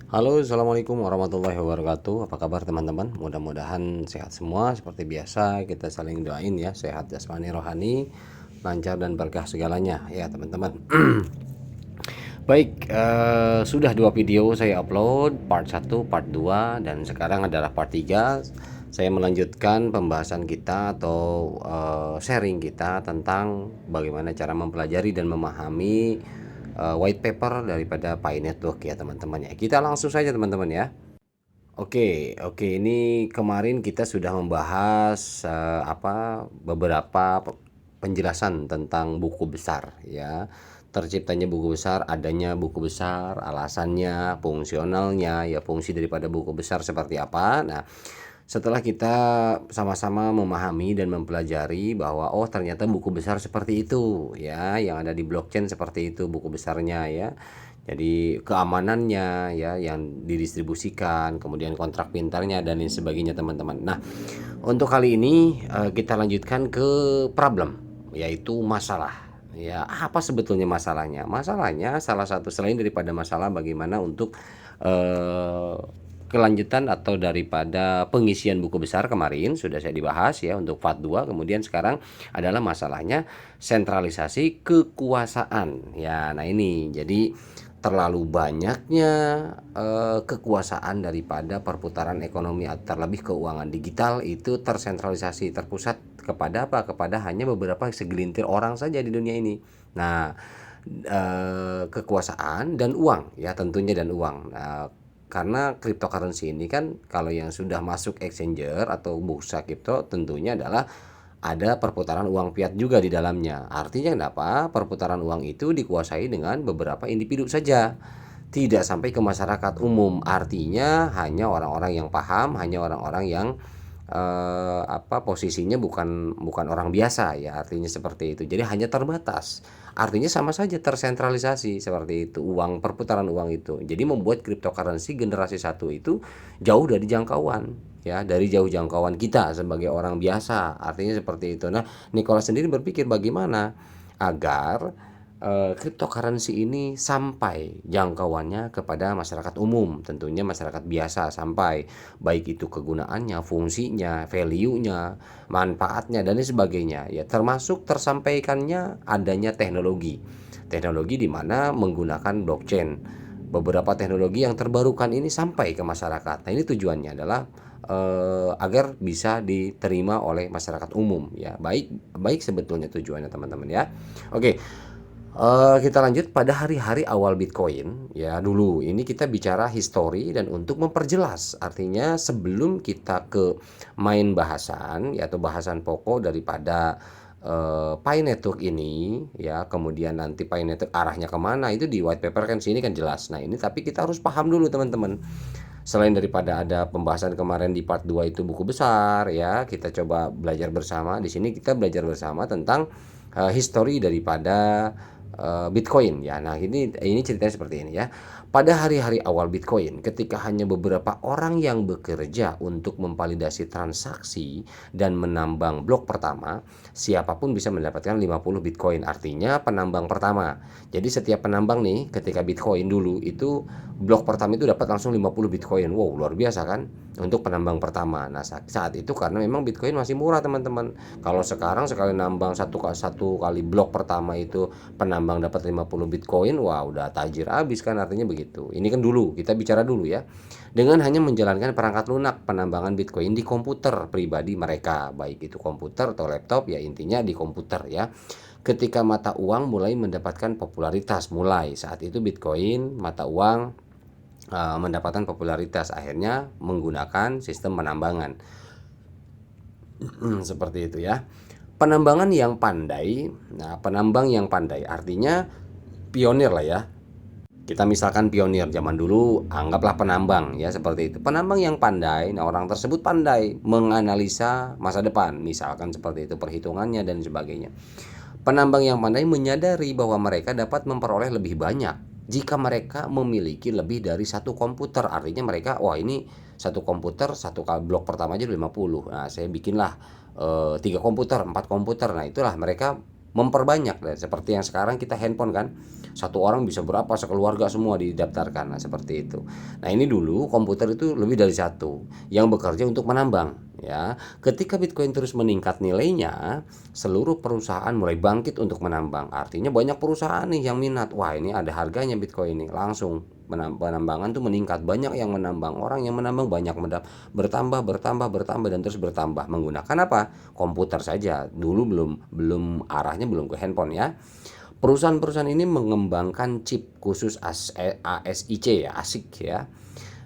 Halo, assalamualaikum warahmatullahi wabarakatuh. Apa kabar teman-teman? Mudah-mudahan sehat semua. Seperti biasa, kita saling doain ya, sehat jasmani rohani, lancar dan berkah segalanya ya teman-teman. Baik, sudah dua video saya upload, part 1, part 2, dan sekarang adalah part 3. Saya melanjutkan pembahasan kita atau sharing kita tentang bagaimana cara mempelajari dan memahami white paper daripada Pi Network ya teman-teman ya. Kita langsung saja teman-teman ya. Oke, ini kemarin kita sudah membahas beberapa penjelasan tentang buku besar ya. Terciptanya buku besar, adanya buku besar, alasannya, fungsionalnya, ya fungsi daripada buku besar seperti apa. Nah, setelah kita sama-sama memahami dan mempelajari bahwa oh ternyata buku besar seperti itu ya, yang ada di blockchain seperti itu buku besarnya ya. Jadi keamanannya ya yang didistribusikan, kemudian kontrak pintarnya dan lain sebagainya teman-teman. Nah, untuk kali ini kita lanjutkan ke problem, yaitu masalah. Ya, apa sebetulnya masalahnya? Masalahnya salah satu selain daripada masalah bagaimana untuk eh, kelanjutan atau daripada pengisian buku besar kemarin sudah saya dibahas ya untuk part 2. Kemudian sekarang adalah masalahnya sentralisasi kekuasaan. Ya, nah ini jadi terlalu banyaknya kekuasaan daripada perputaran ekonomi terlebih keuangan digital itu tersentralisasi, terpusat kepada apa? Kepada hanya beberapa segelintir orang saja di dunia ini. Nah, kekuasaan dan uang ya tentunya dan uang. Nah, karena cryptocurrency ini kan kalau yang sudah masuk exchanger atau bursa kripto tentunya adalah ada perputaran uang fiat juga di dalamnya. Artinya kenapa? Perputaran uang itu dikuasai dengan beberapa individu saja. Tidak sampai ke masyarakat umum. Artinya hanya orang-orang yang paham, hanya orang-orang yang posisinya bukan bukan orang biasa ya, artinya seperti itu. Jadi hanya terbatas. Artinya sama saja tersentralisasi seperti itu uang perputaran uang itu. Jadi membuat cryptocurrency generasi satu itu jauh dari jangkauan ya, dari jauh jangkauan kita sebagai orang biasa. Artinya seperti itu. Nah, Nicholas sendiri berpikir bagaimana agar cryptocurrency ini sampai jangkauannya kepada masyarakat umum, tentunya masyarakat biasa sampai baik itu kegunaannya, fungsinya, value-nya, manfaatnya dan lain sebagainya ya, termasuk tersampaikannya adanya teknologi. Teknologi di mana menggunakan blockchain. Beberapa teknologi yang terbarukan ini sampai ke masyarakat. Nah, ini tujuannya adalah agar bisa diterima oleh masyarakat umum ya. Baik sebetulnya tujuannya teman-teman ya. Oke. Kita lanjut pada hari-hari awal Bitcoin ya dulu. Ini kita bicara histori dan untuk memperjelas. Artinya sebelum kita ke main bahasan yaitu bahasan pokok daripada Pi Network ini ya, kemudian nanti Pi Network arahnya kemana itu di white paper kan sini kan jelas. Nah, ini tapi kita harus paham dulu teman-teman. Selain daripada ada pembahasan kemarin di part 2 itu buku besar ya, kita coba belajar bersama. Di sini kita belajar bersama tentang histori daripada Bitcoin ya. Nah, ini ceritanya seperti ini ya. Pada hari-hari awal Bitcoin, ketika hanya beberapa orang yang bekerja untuk memvalidasi transaksi dan menambang blok pertama, siapapun bisa mendapatkan 50 Bitcoin. Artinya penambang pertama. Jadi setiap penambang nih ketika Bitcoin dulu itu blok pertama itu dapat langsung 50 Bitcoin. Wow, luar biasa kan? Untuk penambang pertama. Nah, saat itu karena memang Bitcoin masih murah, teman-teman. Kalau sekarang sekali nambang satu kali blok pertama itu penambang dapat 50 Bitcoin, wah udah tajir habis kan, artinya begitu. Ini kan dulu, kita bicara dulu ya. Dengan hanya menjalankan perangkat lunak penambangan Bitcoin di komputer pribadi mereka, baik itu komputer atau laptop ya, intinya di komputer ya. Ketika mata uang mulai mendapatkan popularitas, mulai saat itu Bitcoin mata uang mendapatkan popularitas, akhirnya menggunakan sistem penambangan. Seperti itu ya. Penambangan yang pandai. Nah, penambang yang pandai artinya pionir lah ya. Kita misalkan pionir zaman dulu, anggaplah penambang ya, seperti itu. Penambang yang pandai, nah orang tersebut pandai menganalisa masa depan, misalkan seperti itu perhitungannya dan sebagainya. Penambang yang pandai menyadari bahwa mereka dapat memperoleh lebih banyak jika mereka memiliki lebih dari satu komputer. Artinya mereka, wah ini satu komputer, satu kali blok pertama aja 50. Nah, saya bikinlah 3 komputer, 4 komputer. Nah, itulah mereka memperbanyak. Dan seperti yang sekarang kita handphone kan, satu orang bisa berapa, sekeluarga semua didaftarkan. Nah, seperti itu. Nah, ini dulu komputer itu lebih dari satu yang bekerja untuk menambang, ya. Ketika Bitcoin terus meningkat nilainya, seluruh perusahaan mulai bangkit untuk menambang. Artinya banyak perusahaan nih yang minat. Wah, ini ada harganya Bitcoin ini. Langsung penambangan tuh meningkat, banyak yang menambang, orang yang menambang banyak, bertambah dan terus bertambah. Menggunakan apa? Komputer saja. Dulu belum arahnya belum ke handphone, ya. Perusahaan-perusahaan ini mengembangkan chip khusus ASIC, ya, ASIC, ya,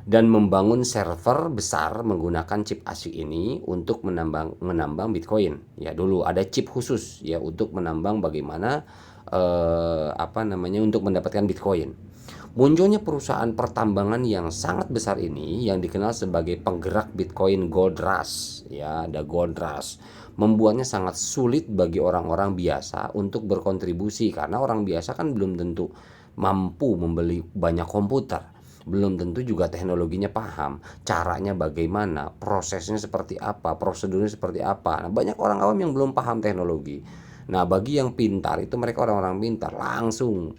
dan membangun server besar menggunakan chip ASIC ini untuk menambang Bitcoin. Ya, dulu ada chip khusus, ya, untuk menambang bagaimana untuk mendapatkan Bitcoin. Munculnya perusahaan pertambangan yang sangat besar ini yang dikenal sebagai penggerak Bitcoin Gold Rush, ya, ada Gold Rush, membuatnya sangat sulit bagi orang-orang biasa untuk berkontribusi, karena orang biasa kan belum tentu mampu membeli banyak komputer, belum tentu juga teknologinya paham, caranya bagaimana, prosesnya seperti apa, prosedurnya seperti apa. Nah, banyak orang awam yang belum paham teknologi. Nah, bagi yang pintar itu, mereka orang-orang pintar langsung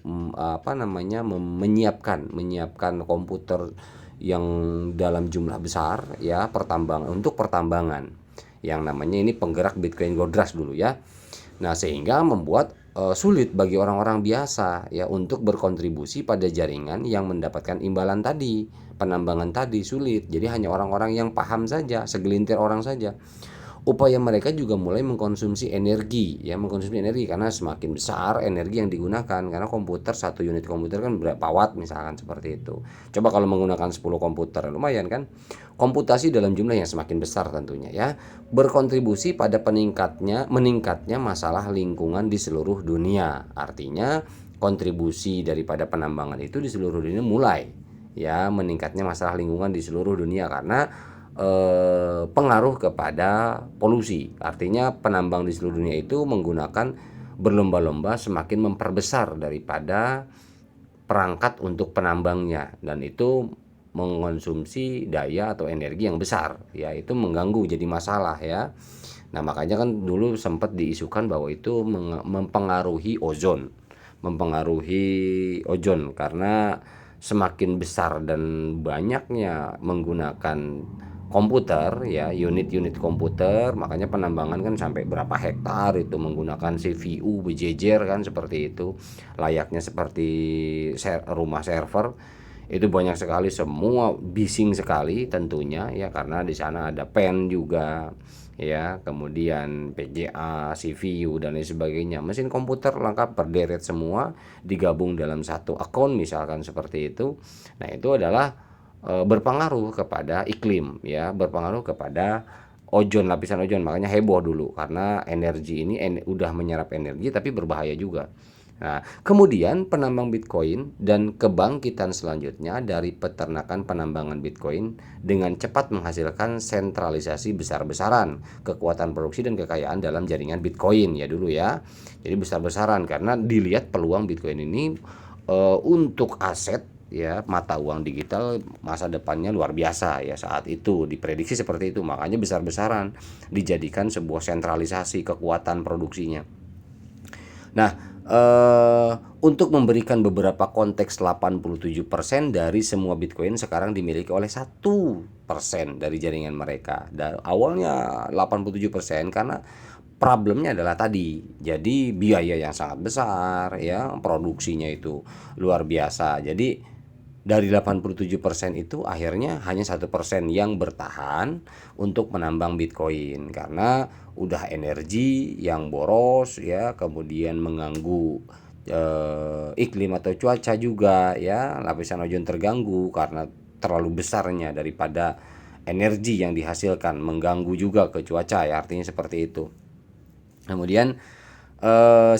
menyiapkan komputer yang dalam jumlah besar, ya, untuk pertambangan. Yang namanya ini penggerak Bitcoin Gold Rush dulu, ya. Nah, sehingga membuat sulit bagi orang-orang biasa, ya, untuk berkontribusi pada jaringan yang mendapatkan imbalan tadi, penambangan tadi sulit. Jadi hanya orang-orang yang paham saja, segelintir orang saja. Upaya mereka juga mulai mengkonsumsi energi, karena semakin besar energi yang digunakan, karena satu unit komputer kan berapa watt misalkan, seperti itu. Coba kalau menggunakan 10 komputer, lumayan kan. Komputasi dalam jumlah yang semakin besar tentunya, ya, berkontribusi pada meningkatnya masalah lingkungan di seluruh dunia. Artinya kontribusi daripada penambangan itu di seluruh dunia mulai, ya, meningkatnya masalah lingkungan di seluruh dunia karena pengaruh kepada polusi. Artinya penambang di seluruh dunia itu menggunakan berlomba-lomba semakin memperbesar daripada perangkat untuk penambangnya, dan itu mengonsumsi daya atau energi yang besar, ya, itu mengganggu, jadi masalah, ya. Nah, makanya kan dulu sempat diisukan bahwa itu mempengaruhi ozon karena semakin besar dan banyaknya menggunakan komputer, ya, unit-unit komputer, makanya penambangan kan sampai berapa hektar itu menggunakan CPU berjejer kan, seperti itu, layaknya seperti rumah server. Itu banyak sekali, semua bising sekali tentunya, ya, karena di sana ada pen juga, ya, kemudian PGA, CPU dan lain sebagainya. Mesin komputer lengkap berderet semua digabung dalam satu akun misalkan, seperti itu. Nah, itu adalah berpengaruh kepada iklim, ya, berpengaruh kepada lapisan ozon. Makanya heboh dulu karena energi ini udah menyerap energi tapi berbahaya juga. Nah, kemudian penambang Bitcoin dan kebangkitan selanjutnya dari peternakan penambangan Bitcoin dengan cepat menghasilkan sentralisasi besar-besaran kekuatan produksi dan kekayaan dalam jaringan Bitcoin, ya, dulu, ya. Jadi besar-besaran karena dilihat peluang Bitcoin ini untuk aset, ya, mata uang digital masa depannya luar biasa, ya, saat itu diprediksi seperti itu. Makanya besar-besaran dijadikan sebuah sentralisasi kekuatan produksinya. Nah, untuk memberikan beberapa konteks, 87% dari semua Bitcoin sekarang dimiliki oleh 1% dari jaringan mereka. Dan awalnya 87% karena problemnya adalah tadi, jadi biaya yang sangat besar, ya, produksinya itu luar biasa. Jadi dari 87% itu akhirnya hanya 1% yang bertahan untuk menambang Bitcoin karena udah energi yang boros, ya, kemudian mengganggu iklim atau cuaca juga, ya, lapisan ozon terganggu karena terlalu besarnya daripada energi yang dihasilkan, mengganggu juga ke cuaca, ya, artinya seperti itu. Kemudian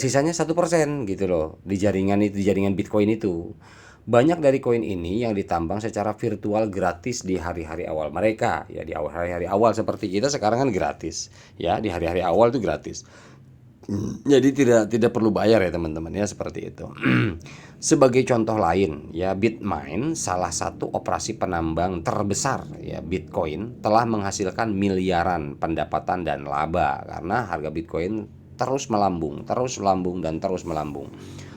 sisanya 1% gitu loh di jaringan Bitcoin itu. Banyak dari koin ini yang ditambang secara virtual gratis di hari-hari awal mereka, ya, di hari-hari awal seperti kita sekarang kan gratis, ya, di hari-hari awal itu gratis. Jadi tidak perlu bayar, ya, teman-teman, ya, seperti itu. Sebagai contoh lain, ya, Bitmain, salah satu operasi penambang terbesar, ya, Bitcoin, telah menghasilkan miliaran pendapatan dan laba karena harga Bitcoin terus melambung dan terus melambung.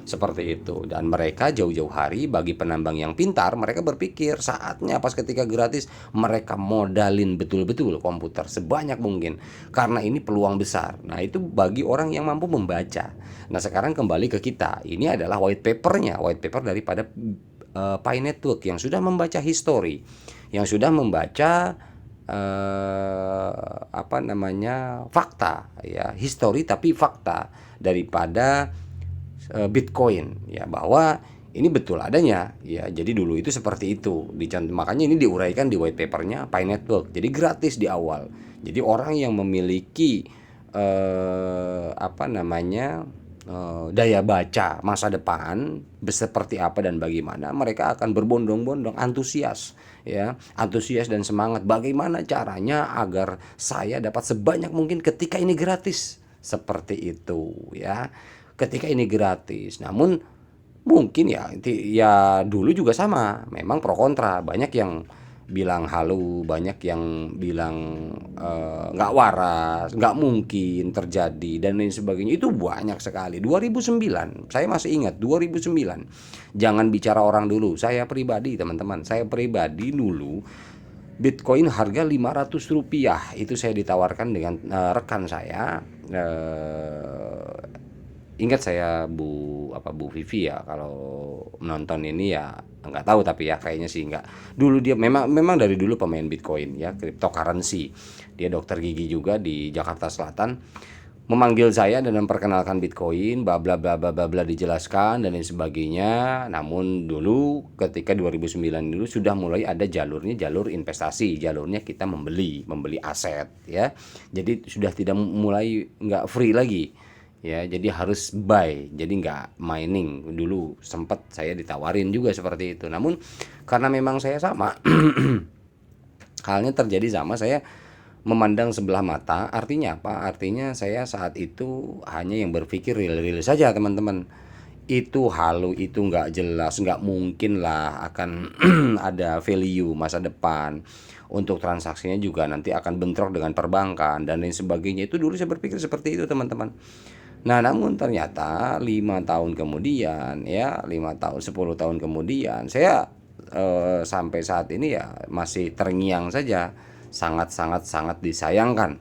Seperti itu. Dan mereka jauh-jauh hari, bagi penambang yang pintar, mereka berpikir saatnya pas ketika gratis mereka modalin betul-betul komputer sebanyak mungkin, karena ini peluang besar. Nah, itu bagi orang yang mampu membaca. Nah, sekarang kembali ke kita. Ini adalah white paper daripada Pi Network yang sudah membaca history, yang sudah membaca fakta, ya, history tapi fakta daripada Bitcoin, ya, bahwa ini betul adanya, ya. Jadi dulu itu seperti itu. Makanya ini diuraikan di white papernya Pi Network. Jadi gratis di awal. Jadi orang yang memiliki daya baca masa depan seperti apa dan bagaimana, mereka akan berbondong-bondong antusias, ya, antusias dan semangat. Bagaimana caranya agar saya dapat sebanyak mungkin ketika ini gratis, seperti itu, ya. Ketika ini gratis. Namun mungkin ya dulu juga sama, memang pro kontra, banyak yang bilang halu, banyak yang bilang nggak waras, nggak mungkin terjadi dan lain sebagainya. Itu banyak sekali. 2009, saya masih ingat 2009. Jangan bicara orang dulu, saya pribadi teman-teman, saya pribadi dulu Bitcoin harga Rp500, itu saya ditawarkan dengan rekan saya. Ingat saya Bu Vivi, ya, kalau menonton ini ya nggak tahu, tapi ya kayaknya sih nggak. Dulu dia memang dari dulu pemain Bitcoin, ya, cryptocurrency. Dia dokter gigi juga di Jakarta Selatan. Memanggil saya dan memperkenalkan Bitcoin, bla bla bla bla bla, dijelaskan dan lain sebagainya. Namun dulu ketika 2009 dulu sudah mulai ada jalur investasi, jalurnya kita membeli aset, ya. Jadi sudah tidak mulai nggak free lagi, ya, jadi harus buy, jadi nggak mining. Dulu sempat saya ditawarin juga seperti itu, namun karena memang saya sama halnya terjadi sama, saya memandang sebelah mata. Artinya apa? Artinya saya saat itu hanya yang berpikir real saja, teman-teman. Itu halu, itu nggak jelas, nggak mungkin lah akan ada value masa depan. Untuk transaksinya juga nanti akan bentrok dengan perbankan dan lain sebagainya. Itu dulu saya berpikir seperti itu, teman-teman. Nah, namun ternyata 5 tahun kemudian, ya, 5 tahun, 10 tahun kemudian, saya sampai saat ini ya masih terngiang saja. Sangat disayangkan.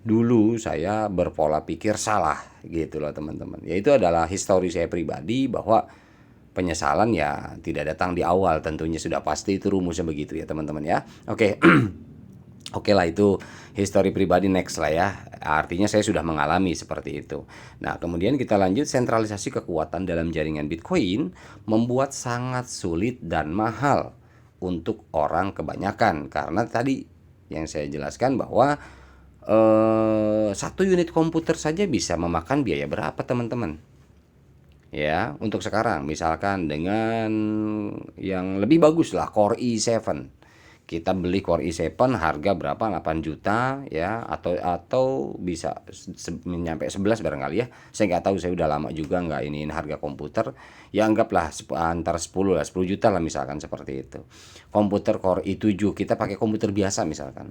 Dulu saya berpola pikir salah, gitu loh, teman-teman. Ya, itu adalah histori saya pribadi, bahwa penyesalan ya tidak datang di awal, tentunya sudah pasti itu rumusnya begitu, ya, teman-teman, ya. Oke. Oke lah, itu history pribadi, next lah, ya. Artinya saya sudah mengalami seperti itu. Nah, kemudian kita lanjut. Sentralisasi kekuatan dalam jaringan Bitcoin membuat sangat sulit dan mahal untuk orang kebanyakan. Karena tadi yang saya jelaskan bahwa satu unit komputer saja bisa memakan biaya berapa, teman-teman? Ya, untuk sekarang misalkan dengan yang lebih bagus lah, Core i7. Kita beli Core i7 harga berapa? 8 juta, ya, atau bisa menyampai 11 barangkali, ya. Saya nggak tahu, saya udah lama juga nggak iniin harga komputer. Ya, anggaplah antara 10 juta lah misalkan, seperti itu. Komputer Core i7, kita pakai komputer biasa misalkan,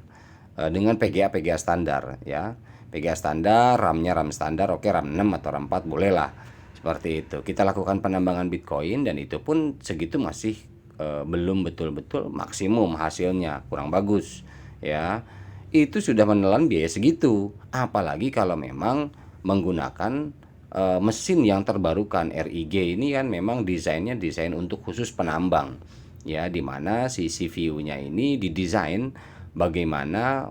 dengan PGA standar, ya. PGA standar, RAM-nya RAM standar, oke, RAM 6 atau RAM 4 boleh lah. Seperti itu. Kita lakukan penambangan Bitcoin dan itu pun segitu masih belum betul-betul maksimum hasilnya, kurang bagus, ya. Itu sudah menelan biaya segitu, apalagi kalau memang menggunakan mesin yang terbarukan. RIG ini kan memang desain untuk khusus penambang, ya, dimana si CPU-nya ini didesain bagaimana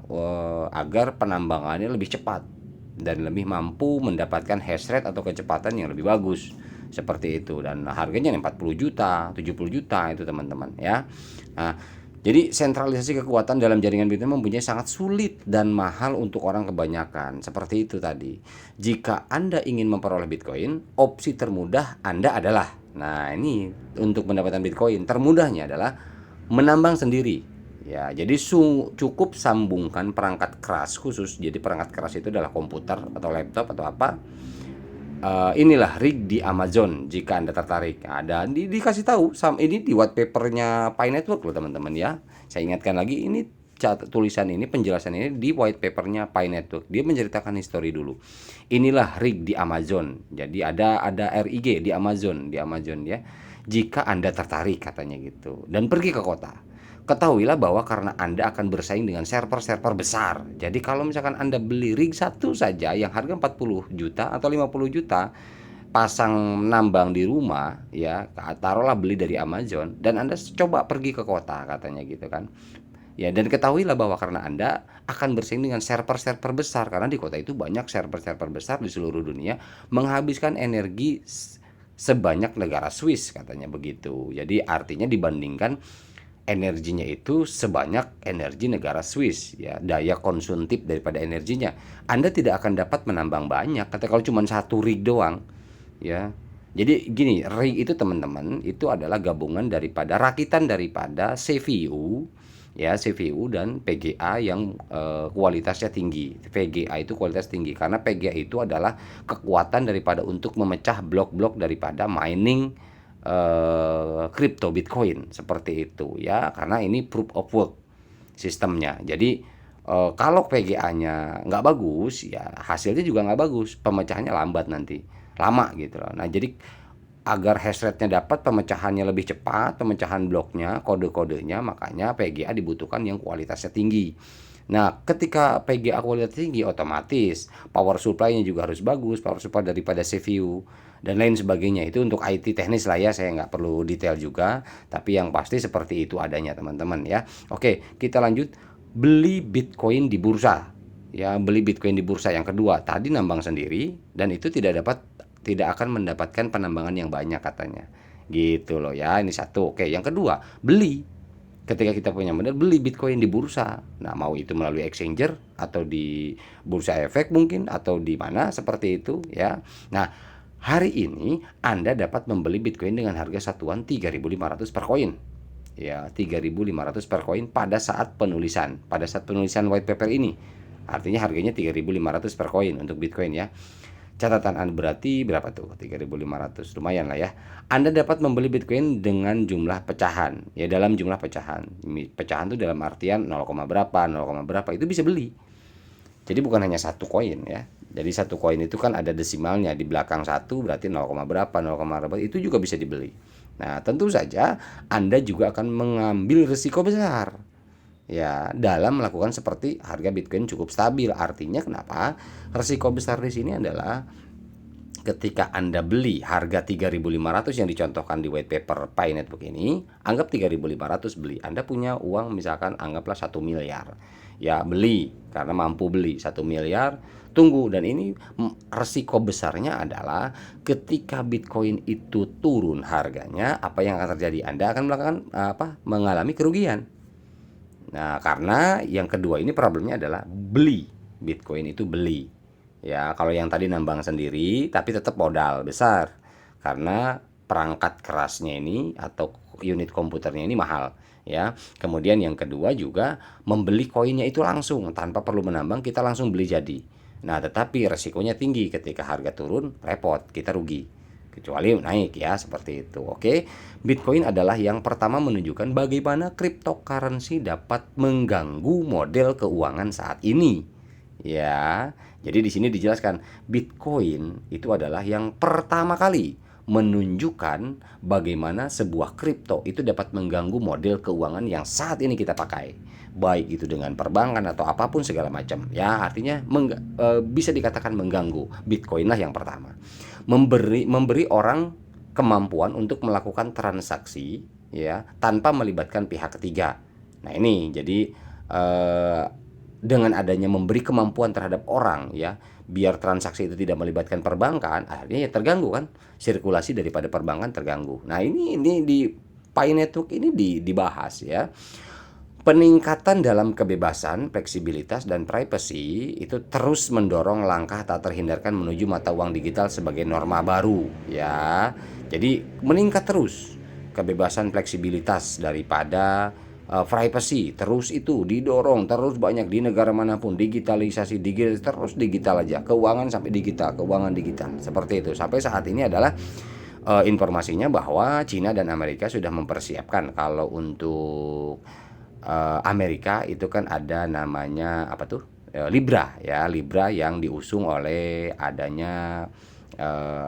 agar penambangannya lebih cepat dan lebih mampu mendapatkan hash rate atau kecepatan yang lebih bagus, seperti itu. Dan harganya 40 juta, 70 juta itu, teman-teman, ya. Nah, jadi sentralisasi kekuatan dalam jaringan Bitcoin mempunyai sangat sulit dan mahal untuk orang kebanyakan. Seperti itu tadi. Jika Anda ingin memperoleh Bitcoin, opsi termudah Anda adalah, nah, ini untuk mendapatkan Bitcoin, termudahnya adalah menambang sendiri. Ya, jadi cukup sambungkan perangkat keras khusus. Jadi perangkat keras itu adalah komputer atau laptop atau apa. Inilah rig di Amazon jika Anda tertarik. Ada dikasih tahu ini di white papernya Pi Network loh, teman-teman, ya. Saya ingatkan lagi, ini tulisan ini, penjelasan ini di white papernya Pi Network. Dia menceritakan history dulu. Inilah rig di Amazon. Jadi ada RIG di Amazon ya. Jika Anda tertarik katanya gitu dan pergi ke kota, ketahuilah bahwa karena Anda akan bersaing dengan server-server besar. Jadi kalau misalkan Anda beli rig satu saja yang harga 40 juta atau 50 juta, pasang nambang di rumah ya, taruhlah beli dari Amazon dan Anda coba pergi ke kota katanya gitu kan. Ya, dan ketahuilah bahwa karena Anda akan bersaing dengan server-server besar, karena di kota itu banyak server-server besar di seluruh dunia menghabiskan energi sebanyak negara Swiss katanya begitu. Jadi artinya dibandingkan energinya itu sebanyak energi negara Swiss ya, daya konsumtif daripada energinya. Anda tidak akan dapat menambang banyak kata kalau cuma satu rig doang ya. Jadi gini, rig itu teman-teman itu adalah gabungan daripada rakitan daripada CPU ya, CPU dan PGA yang kualitasnya tinggi. VGA itu kualitas tinggi karena PGA itu adalah kekuatan daripada untuk memecah blok-blok daripada mining crypto Bitcoin seperti itu ya, karena ini proof of work sistemnya. Jadi kalau PGA-nya nggak bagus ya hasilnya juga nggak bagus, pemecahannya lambat nanti, lama gitu loh. Nah jadi agar hash rate-nya dapat, pemecahannya lebih cepat, pemecahan bloknya, kode-kodenya, makanya PGA dibutuhkan yang kualitasnya tinggi. Nah, ketika PGA kualitas tinggi, otomatis power supply-nya juga harus bagus, power supply daripada CPU dan lain sebagainya. Itu untuk IT teknis lah ya, saya nggak perlu detail juga, tapi yang pasti seperti itu adanya teman-teman ya. Oke, kita lanjut. Beli Bitcoin di bursa. Ya, beli Bitcoin di bursa yang kedua. Tadi nambang sendiri dan itu tidak akan mendapatkan penambangan yang banyak katanya gitu loh ya. Ini satu. Oke, yang kedua, beli ketika kita punya modal, beli Bitcoin di bursa. Nah mau itu melalui exchanger atau di bursa efek mungkin atau di mana seperti itu ya. Nah hari ini Anda dapat membeli Bitcoin dengan harga satuan 3.500 per koin ya, 3.500 per koin pada saat penulisan white paper ini. Artinya harganya 3.500 per koin untuk Bitcoin ya. Catatan Anda berarti berapa tuh? 3.500, lumayan lah ya. Anda dapat membeli Bitcoin dengan jumlah pecahan. Ya dalam jumlah pecahan. Pecahan itu dalam artian 0, berapa itu bisa beli. Jadi bukan hanya satu koin ya. Jadi satu koin itu kan ada desimalnya di belakang satu berarti 0, berapa itu juga bisa dibeli. Nah, tentu saja Anda juga akan mengambil risiko besar. Ya, dalam melakukan seperti harga Bitcoin cukup stabil. Artinya kenapa? Risiko besar di sini adalah ketika Anda beli harga 3.500 yang dicontohkan di white paper Pi Network ini, anggap 3.500 beli. Anda punya uang misalkan anggaplah 1 miliar. Ya, beli karena mampu beli 1 miliar. Tunggu, dan ini risiko besarnya adalah ketika Bitcoin itu turun harganya, apa yang akan terjadi? Anda akan mengalami kerugian. Nah, karena yang kedua ini problemnya adalah beli. Bitcoin itu beli. Ya, kalau yang tadi nambang sendiri tapi tetap modal besar. Karena perangkat kerasnya ini atau unit komputernya ini mahal, ya. Kemudian yang kedua juga membeli koinnya itu langsung tanpa perlu menambang, kita langsung beli jadi. Nah, tetapi resikonya tinggi, ketika harga turun repot, kita rugi. Kecuali naik ya, seperti itu. Oke. Bitcoin adalah yang pertama menunjukkan bagaimana cryptocurrency dapat mengganggu model keuangan saat ini. Ya. Jadi di sini dijelaskan Bitcoin itu adalah yang pertama kali menunjukkan bagaimana sebuah kripto itu dapat mengganggu model keuangan yang saat ini kita pakai, baik itu dengan perbankan atau apapun segala macam ya. Artinya bisa dikatakan mengganggu. Bitcoin lah yang pertama memberi orang kemampuan untuk melakukan transaksi ya tanpa melibatkan pihak ketiga. Nah ini jadi dengan adanya memberi kemampuan terhadap orang ya, biar transaksi itu tidak melibatkan perbankan, akhirnya ya terganggu kan, sirkulasi daripada perbankan terganggu. Nah ini di Pi Network ini dibahas ya. Peningkatan dalam kebebasan, fleksibilitas, dan privacy itu terus mendorong langkah tak terhindarkan menuju mata uang digital sebagai norma baru ya. Jadi meningkat terus kebebasan, fleksibilitas daripada privacy terus itu didorong terus banyak di negara manapun. Digitalisasi terus digital aja, keuangan sampai digital, keuangan digital seperti itu. Sampai saat ini adalah informasinya bahwa Cina dan Amerika sudah mempersiapkan kalau untuk Amerika itu kan ada namanya apa tuh, Libra ya, Libra yang diusung oleh adanya,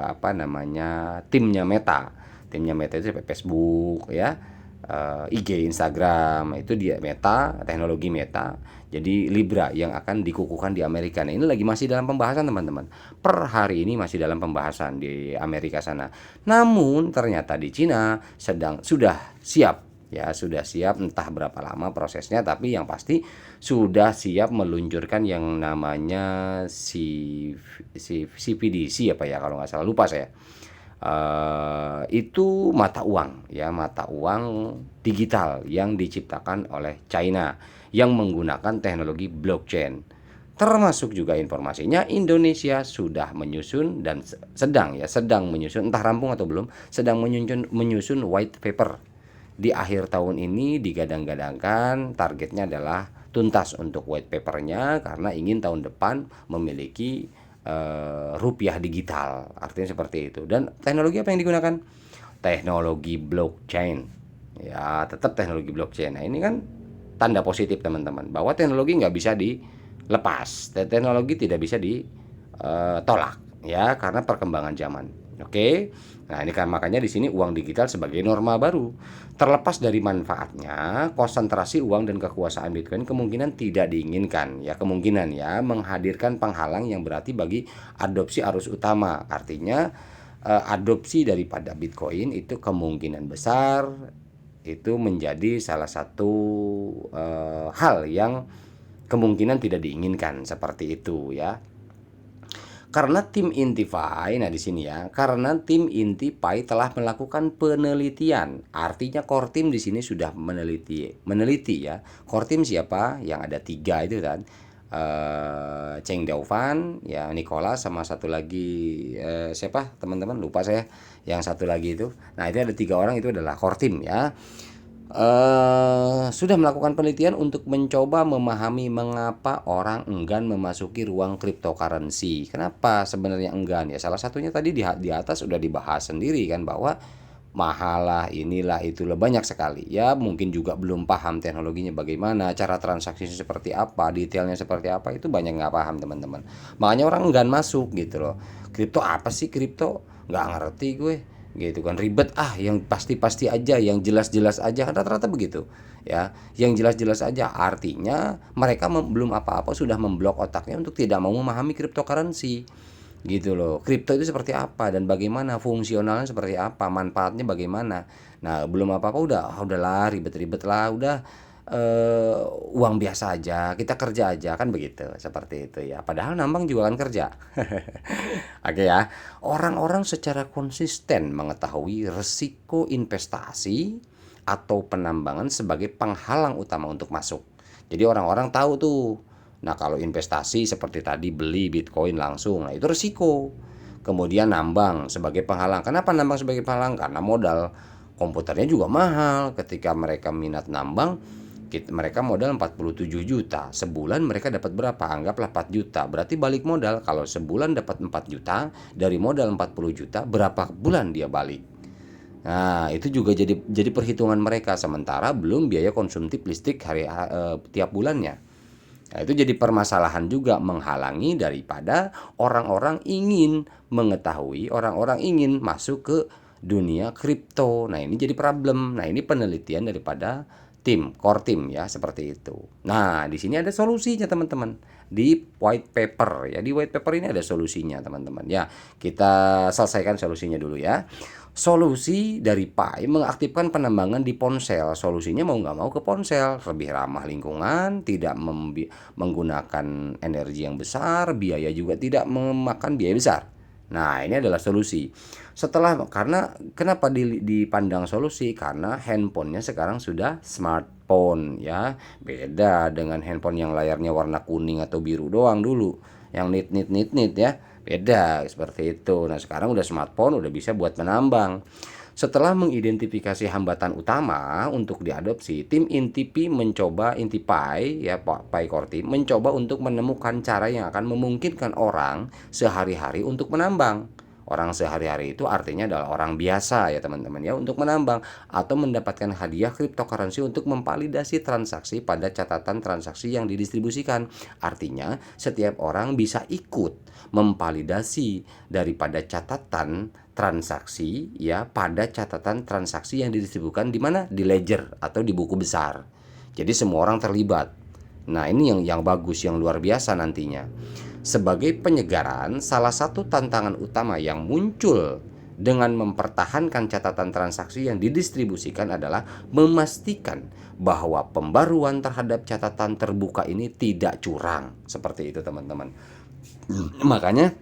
apa namanya, timnya Meta. Timnya Meta itu Facebook ya, IG, Instagram, itu dia Meta, teknologi Meta. Jadi Libra yang akan dikukuhkan di Amerika. Nah, ini lagi masih dalam pembahasan teman-teman. Per hari ini masih dalam pembahasan di Amerika sana. Namun ternyata di Cina sudah siap ya, sudah siap, entah berapa lama prosesnya, tapi yang pasti sudah siap meluncurkan yang namanya CBDC apa ya kalau nggak salah, lupa saya. Itu mata uang ya, mata uang digital yang diciptakan oleh China yang menggunakan teknologi blockchain. Termasuk juga informasinya Indonesia sudah menyusun dan sedang menyusun, entah rampung atau belum, sedang menyusun white paper. Di akhir tahun ini digadang-gadangkan targetnya adalah tuntas untuk white papernya, karena ingin tahun depan memiliki rupiah digital, artinya seperti itu. Dan teknologi apa yang digunakan? Teknologi blockchain ya, tetap teknologi blockchain. Nah, ini kan tanda positif teman-teman, bahwa teknologi nggak bisa dilepas, teknologi tidak bisa ditolak ya, karena perkembangan zaman. Oke. Nah, ini kan makanya di sini uang digital sebagai norma baru. Terlepas dari manfaatnya, konsentrasi uang dan kekuasaan Bitcoin kemungkinan tidak diinginkan ya, kemungkinan ya menghadirkan penghalang yang berarti bagi adopsi arus utama. Artinya adopsi daripada Bitcoin itu kemungkinan besar itu menjadi salah satu hal yang kemungkinan tidak diinginkan, seperti itu ya. Karena tim Intify, nah di sini ya, karena tim Intify telah melakukan penelitian, artinya core team di sini sudah meneliti ya. Core team siapa? Yang ada 3 itu kan, Cheng Daofan, ya Nicholas, sama satu lagi siapa teman-teman, lupa saya. Yang satu lagi itu, nah itu ada 3 orang, itu adalah core team ya. Sudah melakukan penelitian untuk mencoba memahami mengapa orang enggan memasuki ruang cryptocurrency. Kenapa sebenarnya enggan ya? Salah satunya tadi di atas sudah dibahas sendiri kan, bahwa mahal lah, inilah itulah, banyak sekali ya. Mungkin juga belum paham teknologinya bagaimana, cara transaksinya seperti apa, detailnya seperti apa, itu banyak nggak paham teman-teman. Makanya orang enggan masuk gitu loh. Kripto apa sih kripto? Nggak ngerti gue gitu kan, ribet yang pasti-pasti aja, yang jelas-jelas aja, rata-rata begitu ya, yang jelas-jelas aja. Artinya mereka belum apa-apa sudah memblok otaknya untuk tidak mau memahami cryptocurrency gitu loh. Kripto itu seperti apa dan bagaimana, fungsionalnya seperti apa, manfaatnya bagaimana. Nah, belum apa-apa udahlah, ribet-ribet lah, udah uang biasa aja, kita kerja aja kan, begitu, seperti itu ya. Padahal nambang juga kan kerja. Oke ya. Orang-orang secara konsisten mengetahui resiko investasi atau penambangan sebagai penghalang utama untuk masuk. Jadi orang-orang tahu tuh. Nah, kalau investasi seperti tadi beli Bitcoin langsung, nah itu resiko. Kemudian nambang sebagai penghalang. Kenapa nambang sebagai penghalang? Karena modal komputernya juga mahal. Ketika mereka minat nambang, mereka modal 47 juta. Sebulan mereka dapat berapa? Anggaplah 4 juta. Berarti balik modal. Kalau sebulan dapat 4 juta dari modal 40 juta, berapa bulan dia balik? Nah, itu juga jadi perhitungan mereka, sementara belum biaya konsumtif listrik tiap bulannya. Nah, itu jadi permasalahan juga, menghalangi daripada orang-orang ingin mengetahui, orang-orang ingin masuk ke dunia kripto. Nah, ini jadi problem. Nah, ini penelitian daripada core team ya, seperti itu. Nah, di sini ada solusinya teman-teman. Di white paper ya, di white paper ini ada solusinya teman-teman ya. Kita selesaikan solusinya dulu ya. Solusi dari Pi mengaktifkan penambangan di ponsel. Solusinya mau nggak mau ke ponsel, lebih ramah lingkungan, tidak menggunakan energi yang besar, biaya juga tidak memakan biaya besar. Nah, ini adalah solusi. Karena kenapa dipandang solusi? Karena handphonenya sekarang sudah smartphone ya. Beda dengan handphone yang layarnya warna kuning atau biru doang dulu, yang nit ya. Beda seperti itu. Nah, sekarang udah smartphone, udah bisa buat menambang. Setelah mengidentifikasi hambatan utama untuk diadopsi, tim Intify ya, Pi Core Team mencoba untuk menemukan cara yang akan memungkinkan orang sehari-hari untuk menambang. Orang sehari-hari itu artinya adalah orang biasa ya teman-teman ya, untuk menambang atau mendapatkan hadiah cryptocurrency untuk memvalidasi transaksi pada catatan transaksi yang didistribusikan. Artinya setiap orang bisa ikut memvalidasi daripada catatan transaksi ya pada catatan transaksi yang didistribusikan di mana, di ledger atau di buku besar. Jadi semua orang terlibat. Nah, ini yang bagus, yang luar biasa nantinya. Sebagai penyegaran, salah satu tantangan utama yang muncul dengan mempertahankan catatan transaksi yang didistribusikan adalah memastikan bahwa pembaruan terhadap catatan terbuka ini tidak curang. Seperti itu teman-teman. Makanya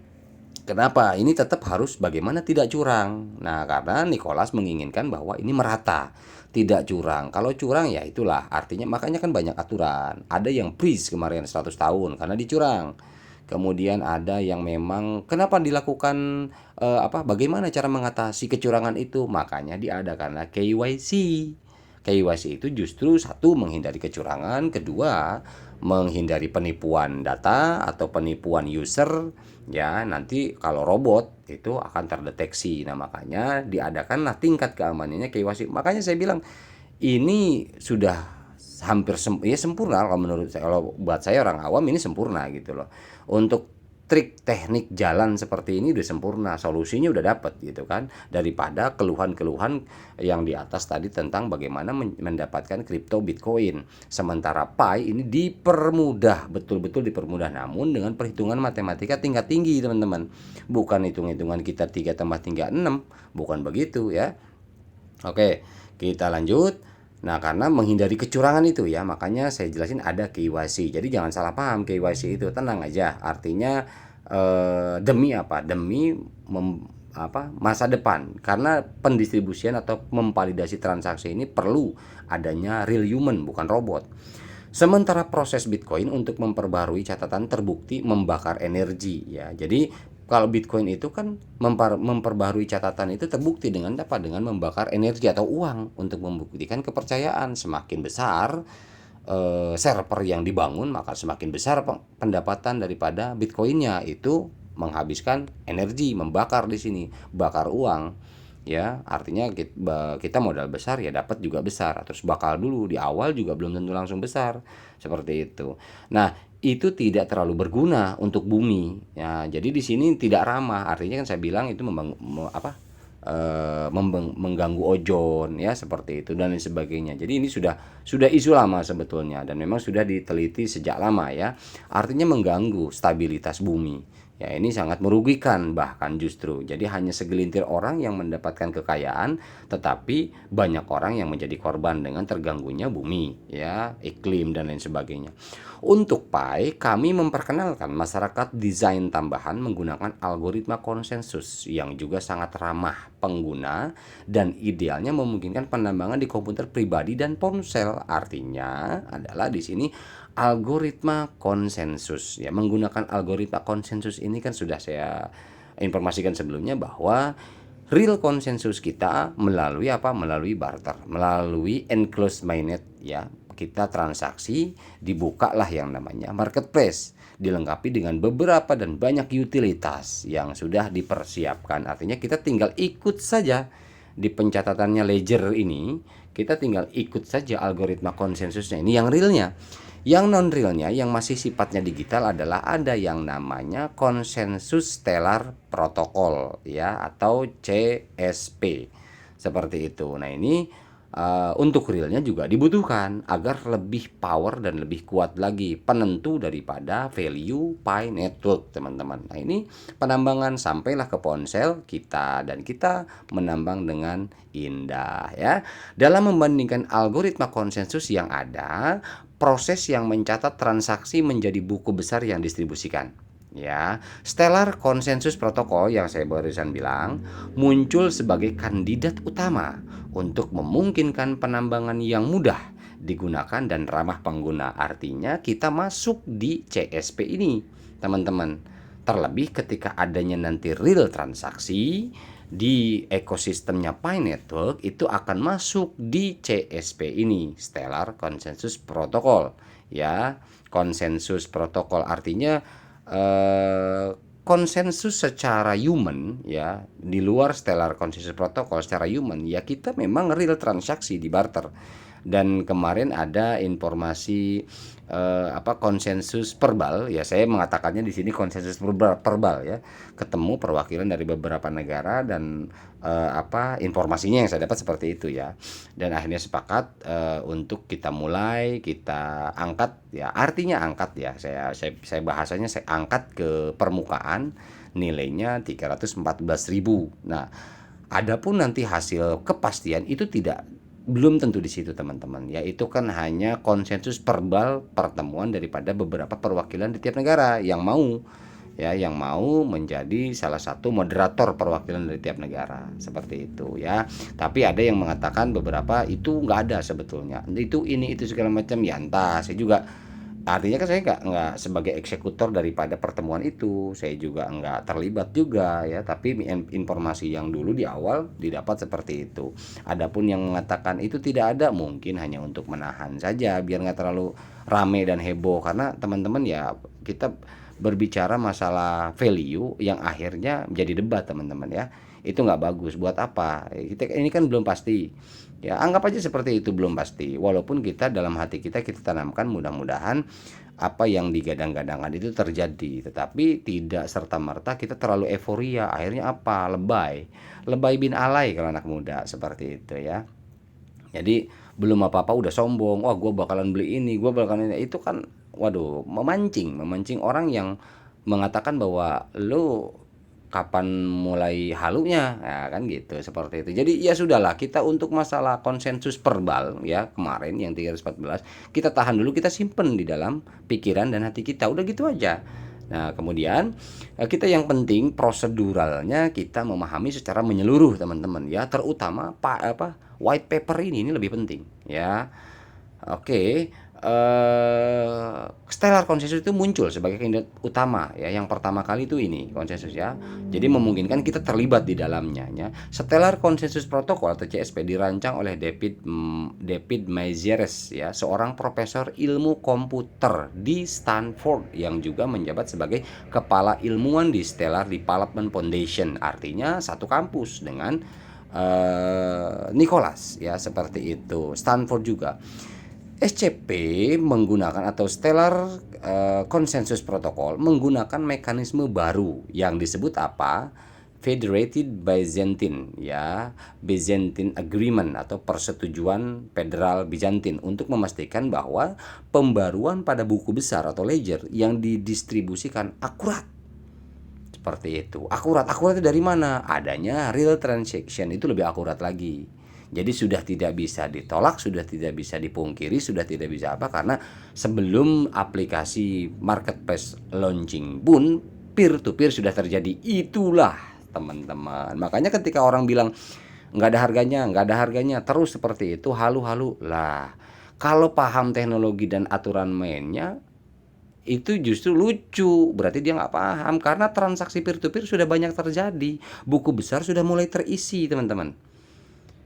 kenapa ini tetap harus bagaimana tidak curang. Nah, karena Nicholas menginginkan bahwa ini merata, tidak curang. Kalau curang ya itulah artinya, makanya kan banyak aturan. Ada yang freeze kemarin 100 tahun karena dicurang. Kemudian ada yang memang kenapa dilakukan bagaimana cara mengatasi kecurangan itu? Makanya diadakanlah KYC. KYC itu justru satu menghindari kecurangan, kedua menghindari penipuan data atau penipuan user ya. Nanti kalau robot itu akan terdeteksi. Nah, makanya diadakanlah tingkat keamanannya KYC. Makanya saya bilang ini sudah hampir sempurna kalau menurut saya. Kalau buat saya orang awam ini sempurna gitu loh. Untuk trik teknik jalan seperti ini udah sempurna, solusinya udah dapat gitu kan, daripada keluhan-keluhan yang di atas tadi tentang bagaimana mendapatkan kripto Bitcoin. Sementara Pi ini dipermudah, betul-betul dipermudah, namun dengan perhitungan matematika tingkat tinggi teman-teman. Bukan hitung-hitungan kita 3 tambah 3 6, bukan begitu ya. Oke, kita lanjut. Nah, karena menghindari kecurangan itu ya, makanya saya jelasin ada KYC. Jadi jangan salah paham, KYC itu tenang aja. Artinya demi apa? Demi masa depan. Karena pendistribusian atau memvalidasi transaksi ini perlu adanya real human, bukan robot. Sementara proses Bitcoin untuk memperbarui catatan terbukti membakar energi ya. Jadi kalau Bitcoin itu kan memperbarui catatan itu terbukti dengan apa? Dengan membakar energi atau uang untuk membuktikan kepercayaan. Semakin besar server yang dibangun, maka semakin besar pendapatan daripada Bitcoinnya. Itu menghabiskan energi, membakar di sini, bakar uang. Ya, artinya kita modal besar ya dapat juga besar. Terus bakal dulu di awal juga belum tentu langsung besar. Seperti itu. Nah, itu tidak terlalu berguna untuk bumi. Ya, jadi di sini tidak ramah. Artinya kan saya bilang itu mengganggu ozon ya, seperti itu dan lain sebagainya. Jadi ini sudah isu lama sebetulnya dan memang sudah diteliti sejak lama ya. Artinya mengganggu stabilitas bumi. Ya, ini sangat merugikan bahkan justru. Jadi hanya segelintir orang yang mendapatkan kekayaan, tetapi banyak orang yang menjadi korban dengan terganggunya bumi, ya, iklim dan lain sebagainya. Untuk Pi, kami memperkenalkan masyarakat desain tambahan menggunakan algoritma konsensus yang juga sangat ramah pengguna dan idealnya memungkinkan penambangan di komputer pribadi dan ponsel. Artinya adalah di sini algoritma konsensus ya. Menggunakan algoritma konsensus ini kan sudah saya informasikan sebelumnya bahwa real konsensus kita melalui melalui barter, melalui enclosed mainnet ya. Kita transaksi, dibukalah yang namanya marketplace, dilengkapi dengan beberapa dan banyak utilitas yang sudah dipersiapkan. Artinya kita tinggal ikut saja di pencatatannya ledger ini, kita tinggal ikut saja algoritma konsensusnya. Ini yang realnya. Yang non realnya, yang masih sifatnya digital adalah ada yang namanya konsensus stellar protokol ya, atau CSP seperti itu. Nah, ini untuk realnya juga dibutuhkan agar lebih power dan lebih kuat lagi penentu daripada value Pi network teman-teman. Nah, ini penambangan sampailah ke ponsel kita dan kita menambang dengan indah ya. Dalam membandingkan algoritma konsensus yang ada, proses yang mencatat transaksi menjadi buku besar yang distribusikan. Ya, Stellar Consensus Protocol yang saya barusan bilang muncul sebagai kandidat utama untuk memungkinkan penambangan yang mudah digunakan dan ramah pengguna. Artinya kita masuk di CSP ini, teman-teman. Terlebih ketika adanya nanti real transaksi di ekosistemnya Pi Network, itu akan masuk di CSP ini, Stellar Consensus Protocol. Ya, konsensus protokol artinya konsensus secara human ya, di luar stellar consensus protocol secara human ya, kita memang real transaksi di barter. Dan kemarin ada informasi konsensus verbal ya, saya mengatakannya di sini konsensus verbal ya, ketemu perwakilan dari beberapa negara dan informasinya yang saya dapat seperti itu ya, dan akhirnya sepakat untuk kita angkat ya, artinya angkat ya, saya bahasanya saya angkat ke permukaan nilainya 314.000. Nah, adapun nanti hasil kepastian itu belum tentu di situ teman-teman ya, itu kan hanya konsensus verbal pertemuan daripada beberapa perwakilan di tiap negara yang mau menjadi salah satu moderator perwakilan dari tiap negara seperti itu ya. Tapi ada yang mengatakan beberapa itu nggak ada sebetulnya, itu segala macam ya, entah, saya juga artinya kan saya nggak sebagai eksekutor daripada pertemuan itu, saya juga nggak terlibat juga ya, tapi informasi yang dulu di awal didapat seperti itu. Adapun yang mengatakan itu tidak ada, mungkin hanya untuk menahan saja biar nggak terlalu rame dan heboh, karena teman-teman ya, kita berbicara masalah value yang akhirnya menjadi debat teman-teman ya, itu nggak bagus. Buat apa, kita ini kan belum pasti ya, anggap aja seperti itu, belum pasti, walaupun kita dalam hati kita tanamkan mudah-mudahan apa yang digadang-gadangkan itu terjadi, tetapi tidak serta-merta kita terlalu euforia, akhirnya lebay bin alay kalau anak muda seperti itu ya. Jadi belum apa-apa udah sombong, wah gue bakalan beli ini, gue bakalan ini, itu kan waduh, memancing orang yang mengatakan bahwa lu kapan mulai halunya ya, kan gitu, seperti itu. Jadi ya sudahlah, kita untuk masalah konsensus verbal ya kemarin yang 314 kita tahan dulu, kita simpen di dalam pikiran dan hati kita, udah gitu aja. Nah kemudian kita yang penting proseduralnya kita memahami secara menyeluruh teman-teman ya, terutama white paper ini lebih penting ya. Oke, stellar konsensus itu muncul sebagai kandidat utama ya. Yang pertama kali itu ini konsensus ya. Jadi memungkinkan kita terlibat di dalamnya ya. Stellar Consensus Protocol atau CSP dirancang oleh David Mazières ya, seorang profesor ilmu komputer di Stanford yang juga menjabat sebagai kepala ilmuwan di Stellar Development Foundation. Artinya satu kampus dengan Nicholas ya, seperti itu. Stanford juga. SCP menggunakan atau Stellar Consensus Protocol menggunakan mekanisme baru yang disebut apa? Federated Byzantine ya, Byzantine Agreement atau persetujuan federal Bizantin, untuk memastikan bahwa pembaruan pada buku besar atau ledger yang didistribusikan akurat. Seperti itu. Akurat itu dari mana? Adanya real transaction, itu lebih akurat lagi. Jadi sudah tidak bisa ditolak, sudah tidak bisa dipungkiri, sudah tidak bisa apa, karena sebelum aplikasi marketplace launching pun peer to peer sudah terjadi. Itulah teman-teman. Makanya ketika orang bilang nggak ada harganya terus seperti itu, halu-halu lah. Kalau paham teknologi dan aturan mainnya, itu justru lucu, berarti dia nggak paham, karena transaksi peer to peer sudah banyak terjadi, buku besar sudah mulai terisi teman-teman.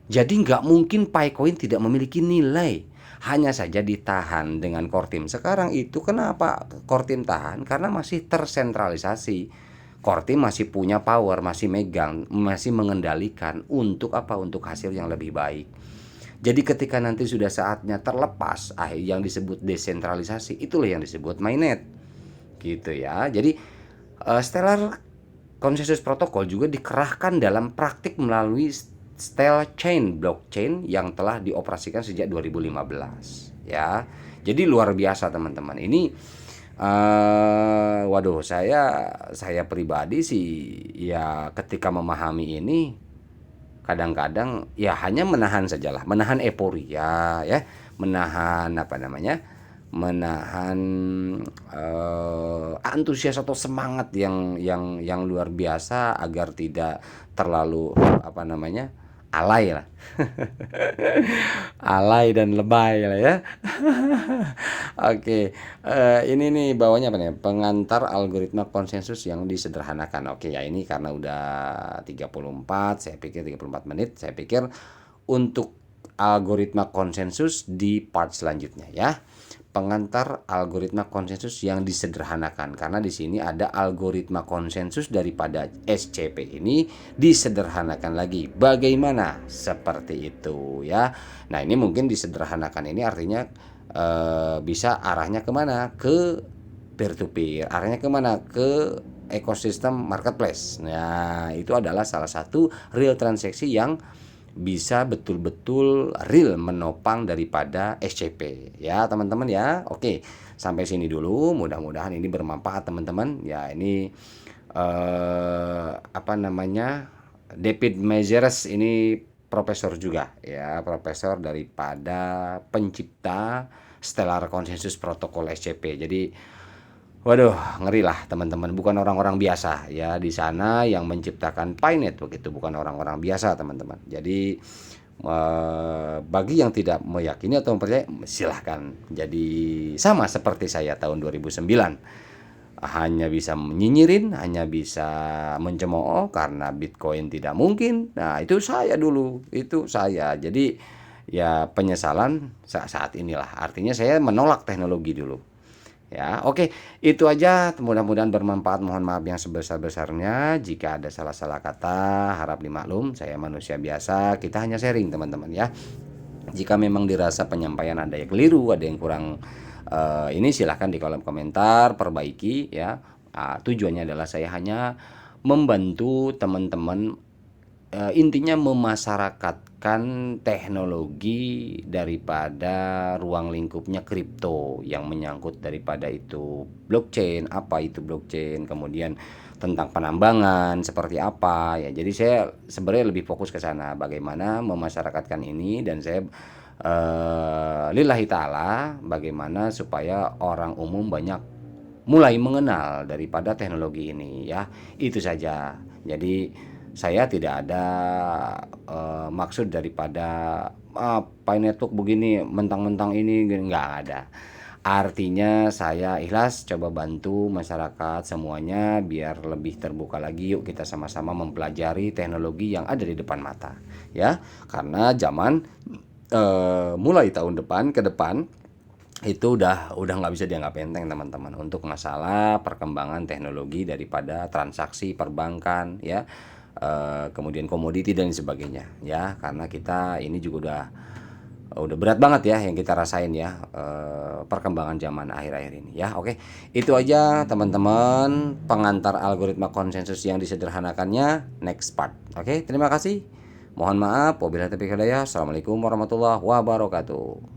Jadi nggak mungkin Picoin tidak memiliki nilai, hanya saja ditahan dengan core team. Sekarang itu kenapa core team tahan? Karena masih tersentralisasi. Core team masih punya power, masih megang, masih mengendalikan untuk apa? Untuk hasil yang lebih baik. Jadi ketika nanti sudah saatnya terlepas, yang disebut desentralisasi, itulah yang disebut mainnet. Gitu ya. Jadi Stellar Consensus Protocol juga dikerahkan dalam praktik melalui Stellar Chain blockchain yang telah dioperasikan sejak 2015 ya. Jadi luar biasa teman-teman. Ini waduh, saya pribadi sih ya, ketika memahami ini kadang-kadang ya hanya menahan sajalah, menahan euforia ya, menahan menahan antusias atau semangat yang luar biasa agar tidak terlalu alay lah. Alay dan lebay lah ya. Oke, ini nih bawahnya apa nih? Pengantar algoritma konsensus yang disederhanakan. Oke ya, ini karena udah 34, saya pikir 34 menit, saya pikir untuk algoritma konsensus di part selanjutnya ya. pengantar algoritma konsensus yang disederhanakan, karena di sini ada algoritma konsensus daripada SCP ini disederhanakan lagi. Bagaimana? Seperti itu ya. Nah, ini mungkin disederhanakan ini artinya bisa arahnya kemana? Ke peer to peer. Arahnya kemana? Ke ekosistem marketplace. Nah, itu adalah salah satu real transaksi yang bisa betul-betul real menopang daripada SCP ya teman-teman ya. Oke, sampai sini dulu, mudah-mudahan ini bermanfaat teman-teman ya. Ini David Measures ini profesor juga ya, profesor daripada pencipta Stellar Consensus Protocol SCP. Jadi waduh, ngeri lah teman-teman, bukan orang-orang biasa ya di sana yang menciptakan Pi Network, itu bukan orang-orang biasa teman-teman. Jadi bagi yang tidak meyakini atau mempercayai, silahkan. Jadi sama seperti saya tahun 2009, hanya bisa menyinyirin, hanya bisa mencemooh karena Bitcoin tidak mungkin. Nah, itu saya dulu, itu saya. Jadi ya penyesalan saat inilah, artinya saya menolak teknologi dulu. Ya, oke, itu aja. Mudah-mudahan bermanfaat. Mohon maaf yang sebesar-besarnya jika ada salah-salah kata, harap dimaklum. Saya manusia biasa, kita hanya sharing teman-teman ya. Jika memang dirasa penyampaian ada yang keliru, ada yang kurang ini, silahkan di kolom komentar perbaiki ya. Tujuannya adalah saya hanya membantu teman-teman, intinya memasyarakatkan teknologi daripada ruang lingkupnya kripto yang menyangkut daripada itu blockchain, apa itu blockchain, kemudian tentang penambangan seperti apa ya. Jadi saya sebenarnya lebih fokus ke sana, bagaimana memasyarakatkan ini, dan saya lillahi ta'ala bagaimana supaya orang umum banyak mulai mengenal daripada teknologi ini ya. Itu saja. Jadi saya tidak ada maksud daripada Pi Network begini mentang-mentang ini, nggak ada. Artinya saya ikhlas coba bantu masyarakat semuanya biar lebih terbuka lagi. Yuk kita sama-sama mempelajari teknologi yang ada di depan mata ya. Karena zaman mulai tahun depan ke depan itu udah nggak bisa dianggap enteng teman-teman, untuk masalah perkembangan teknologi daripada transaksi perbankan ya, kemudian komoditi dan sebagainya ya. Karena kita ini juga udah berat banget ya yang kita rasain ya, perkembangan zaman akhir-akhir ini ya. Oke, itu aja teman-teman pengantar algoritma konsensus yang disederhanakannya, next part. Oke, terima kasih, mohon maaf, wabillahi taufiq hidayah. Assalamualaikum warahmatullahi wabarakatuh.